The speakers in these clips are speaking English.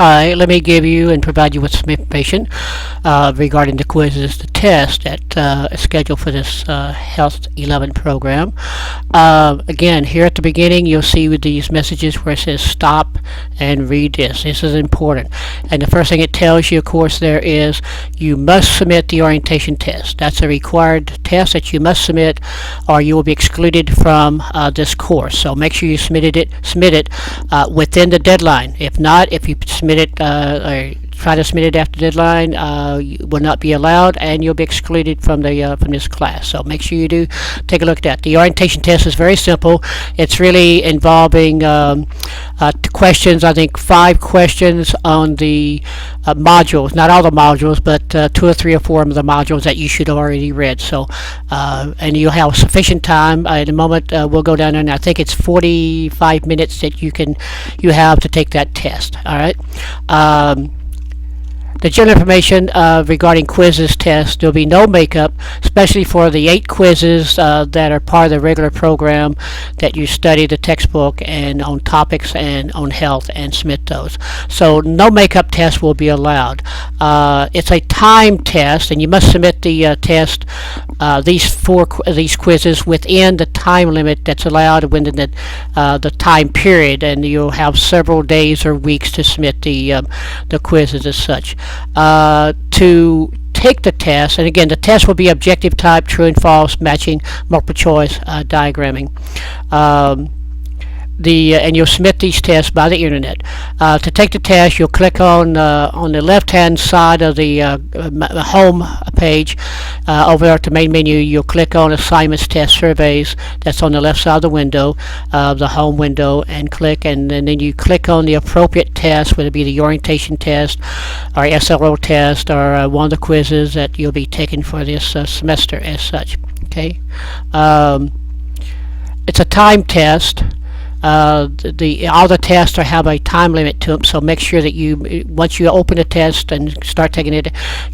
Alright, let me give you and provide you with some information regarding the quizzes, the test that is scheduled for this Health 11 program. Again, here at the beginning, you'll see with these messages where it says stop and read this. This is important. And the first thing it tells you, of course, there is you must submit the orientation test. That's a required test that you must submit or you will be excluded from this course. So make sure you submit it within the deadline. If not, if you submit it or try to submit it after the deadline, you will not be allowed and you'll be excluded from the from this class. So make sure you do take a look at that. The orientation test is very simple. It's really involving questions, I think 5 questions on the modules, not all the modules, but 2 or 3 or 4 of the modules that you should have already read. So and you'll have sufficient time. In a moment we'll go down there, and I think it's 45 minutes that you have to take that test. All right. The general information regarding quizzes test, there'll be no makeup, especially for the 8 quizzes that are part of the regular program that you study the textbook and on topics and on health and submit those. So no makeup test will be allowed. It's a time test, and you must submit the test, these quizzes within the time limit that's allowed within the time period, and you'll have several days or weeks to submit the quizzes as such. To take the test, and again the test will be objective type, true and false, matching, multiple choice, diagramming. And you'll submit these tests by the internet. To take the test, you'll click on the left-hand side of the home page. Over there at the main menu, you'll click on Assignments, Test, Surveys. That's on the left side of the window, the home window, and click, and then you click on the appropriate test, whether it be the orientation test or SLO test or one of the quizzes that you'll be taking for this semester as such. Okay, it's a time test. All the tests have a time limit to them, so make sure that once you open the test and start taking it,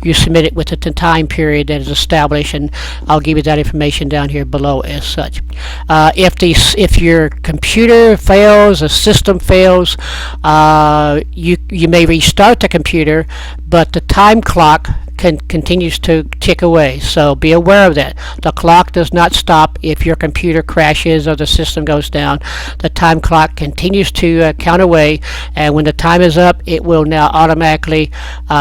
you submit it with the time period that is established, and I'll give you that information down here below as such. If your computer fails, a system fails, you may restart the computer, but the time clock continues to tick away, so be aware of that. The clock does not stop if your computer crashes or the system goes down. The time clock continues to count away, and when the time is up, it will now automatically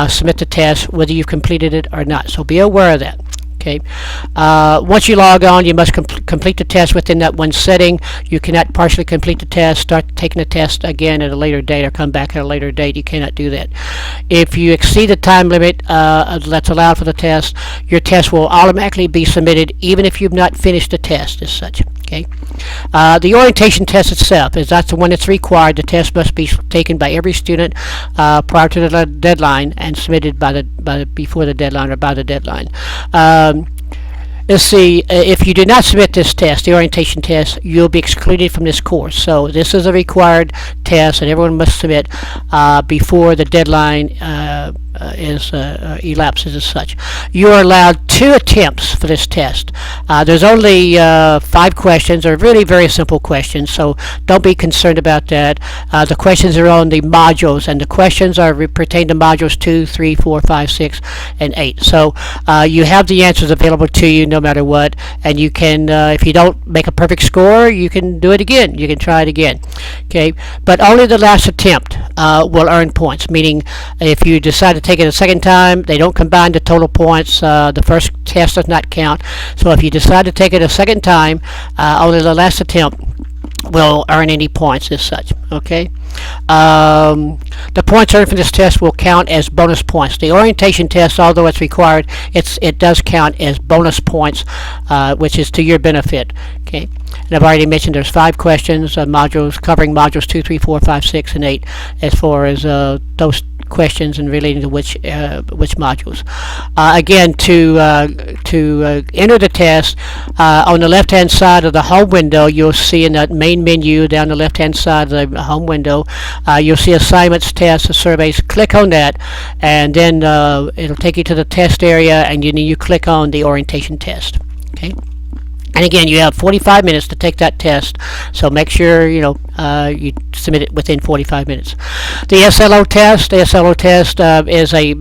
submit the test whether you've completed it or not. So be aware of that. Okay. Once you log on, you must complete the test within that one setting. You cannot partially complete the test, start taking the test again at a later date, or come back at a later date. You cannot do that. If you exceed the time limit that's allowed for the test, your test will automatically be submitted even if you've not finished the test as such. Okay. The orientation test itself, that's the one that's required. The test must be taken by every student prior to the deadline and submitted before the deadline or by the deadline. Let's see, if you do not submit this test, the orientation test, you'll be excluded from this course. So this is a required test that everyone must submit before the deadline elapses as such. You are allowed 2 attempts for this test. There's only 5 questions. They're really very simple questions, so don't be concerned about that. The questions are on the modules, and the questions pertain to modules 2, 3, 4, 5, 6, and 8. So you have the answers available to you no matter what, and you can, if you don't make a perfect score, you can do it again. You can try it again. Okay, but only the last attempt will earn points, meaning if you decide to take it a second time, they don't combine the total points. The first test does not count. So if you decide to take it a second time, only the last attempt will earn any points as such. Okay. The points earned from this test will count as bonus points. The orientation test, although it's required, it does count as bonus points, which is to your benefit. Okay. And I've already mentioned there's 5 questions, modules covering modules 2, 3, 4, 5, 6, and 8, as far as those questions and relating to which modules. Again, to enter the test, on the left-hand side of the home window, you'll see in that main menu down the left-hand side of the home window, you'll see Assignments, Tests, Surveys. Click on that, and then it'll take you to the test area, and you click on the orientation test. Okay. And again, you have 45 minutes to take that test, so make sure you submit it within 45 minutes. The SLO test is a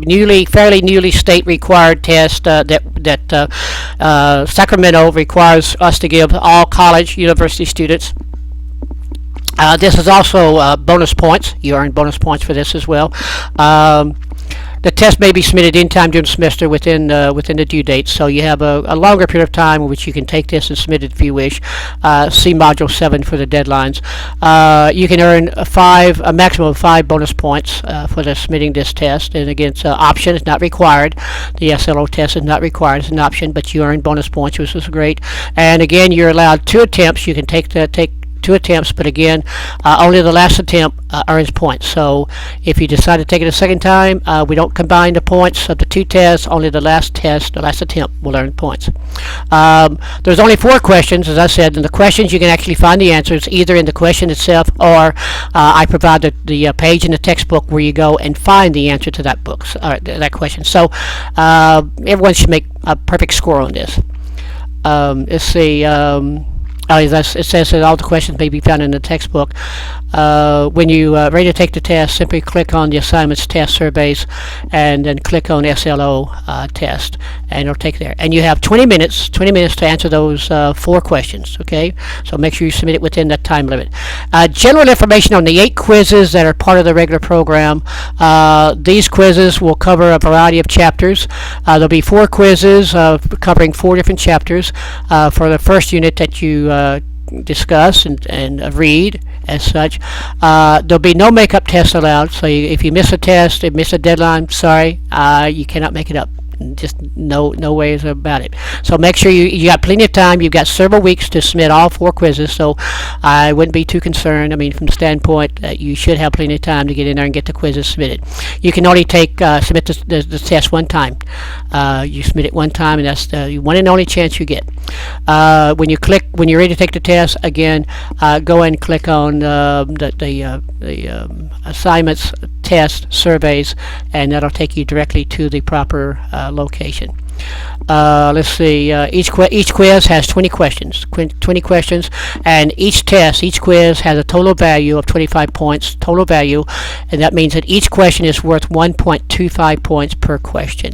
fairly newly state-required test that Sacramento requires us to give all college, university students. This is also bonus points. You earn bonus points for this as well. The test may be submitted anytime during the semester within the due date, so you have a longer period of time in which you can take this and submit it if you wish. See Module 7 for the deadlines. You can earn a maximum of 5 bonus points for submitting this test, and again, it's an option. It's not required. The SLO test is not required. It's an option, but you earn bonus points, which is great. And again, you're allowed 2 attempts. You can take 2 attempts, but again, only the last attempt earns points. So if you decide to take it a second time, we don't combine the points of the 2 tests. Only the last attempt will earn points. There's only 4 questions, as I said, and the questions you can actually find the answers either in the question itself, or I provide the page in the textbook where you go and find the answer to that question. So everyone should make a perfect score on this. Let's see. It says that all the questions may be found in the textbook. When you ready to take the test, simply click on the assignments, test, surveys, and then click on SLO test, and it'll take there. And you have 20 minutes to answer those 4 questions. Okay, so make sure you submit it within that time limit. General information on the 8 quizzes that are part of the regular program. These quizzes will cover a variety of chapters. There'll be 4 quizzes covering 4 different chapters for the first unit that you discuss and read as such. There'll be no makeup tests allowed, so if you miss a test, miss a deadline, sorry, you cannot make it up. Just no ways about it. So make sure you got plenty of time. You've got several weeks to submit all 4 quizzes, so I wouldn't be too concerned. I mean, from the standpoint that you should have plenty of time to get in there and get the quizzes submitted. You can only submit the test one time. You submit it one time, and that's the one and only chance you get. When you're ready to take the test, again, go and click on the assignments, test, surveys, and that'll take you directly to the proper location. Let's see. Each quiz has 20 questions. 20 questions, and each quiz has a total value of 25 points. Total value, and that means that each question is worth 1.25 points per question.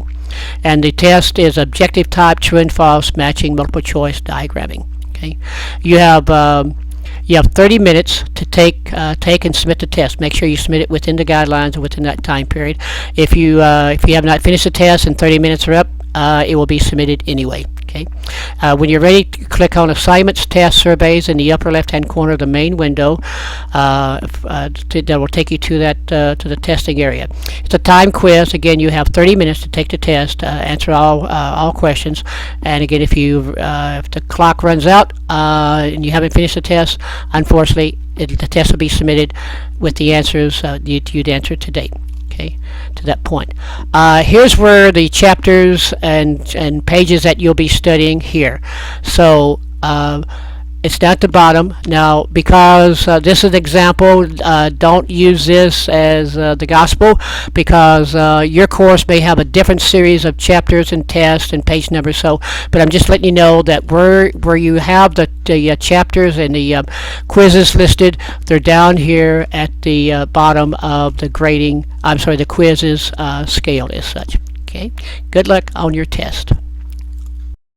And the test is objective type, true and false, matching, multiple choice, diagramming. Okay, you have 30 minutes to take and submit the test. Make sure you submit it within the guidelines and within that time period. If you have not finished the test and 30 minutes are up, it will be submitted anyway. Okay. When you're ready, click on Assignments, Tasks, Surveys in the upper left-hand corner of the main window. That will take you to the testing area. It's a time quiz. Again, you have 30 minutes to take the test, answer all questions. And again, if the clock runs out and you haven't finished the test, unfortunately, the test will be submitted with the answers you'd answered to date. Okay, to that point. Here's where the chapters and pages that you'll be studying here. So it's down at the bottom. Now, because this is an example, don't use this as the gospel, because your course may have a different series of chapters and tests and page numbers. So, but I'm just letting you know that where you have the chapters and the quizzes listed, they're down here at the bottom of the grading. I'm sorry, the quizzes scale as such. Okay. Good luck on your test.